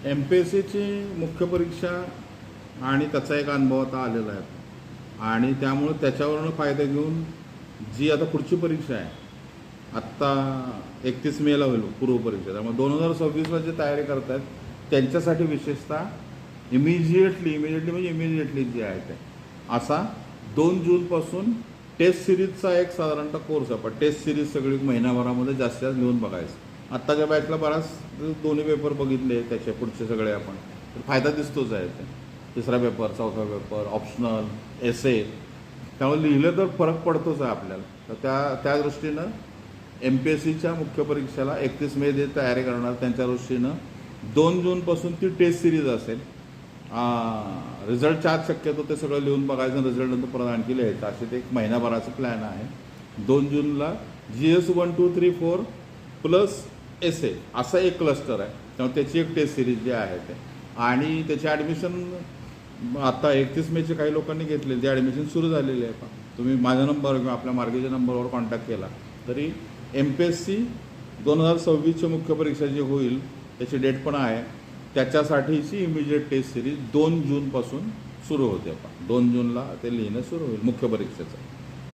MPSCची मुख्य परीक्षा आणि त्याचा एक अनुभव आता आलेला आहे आणि त्यामुळे त्याच्यावरून फायदा घेऊन जी आता पुढची परीक्षा आहे आत्ता 31 मेला होईल पूर्व परीक्षा, त्यामुळे 2026ला जे तयारी करत आहेत त्यांच्यासाठी विशेषतः इमिजिएटली म्हणजे इमिजिएटली जे आहे ते असा 2 जूनपासून टेस्ट सिरीजचा एक साधारणतः कोर्स आहे. पण टेस्ट सिरीज सगळी महिनाभरामध्ये जास्तीत जास्त लिहून बघायचं. आत्ताच्या बॅचला बराच दोन्ही पेपर बघितले, त्याचे पुढचे सगळे आपण तर फायदा दिसतोच आहे. ते तिसरा पेपर, चौथा पेपर, ऑप्शनल, एसे, त्यामुळे लिहिलं तर फरक पडतोच आहे आपल्याला. तर त्या दृष्टीनं MPSCच्या मुख्य परीक्षेला 31 मे जे तयारी करणार त्यांच्या दृष्टीनं 2 जूनपासून ती टेस्ट सिरीज असेल. रिझल्टच्या आत शक्यतो ते सगळं लिहून बघायचं, रिझल्ट नंतर परत आणखी लिहायचं, असे ते एक महिनाभराचं प्लॅन आहे. 2 जूनला GS 1, 2, 3, 4 प्लस एसे असं एक क्लस्टर आहे. त्यामुळे त्याची एक टेस्ट सिरीज जी आहे ते, आणि त्याची ॲडमिशन आता 31 मेचे काही लोकांनी घेतलेली, ती ॲडमिशन सुरू झालेली आहे. तुम्ही माझ्या नंबरवर किंवा आपल्या मार्गेच्या नंबरवर कॉन्टॅक्ट केला तरी MPSC 2026ची मुख्य परीक्षा जी होईल त्याची डेट पण आहे, त्याच्यासाठीची इमिजिएट टेस्ट सिरीज 2 जूनपासून सुरू होते. 2 जूनला ते लिहिणं सुरू होईल मुख्य परीक्षेचं.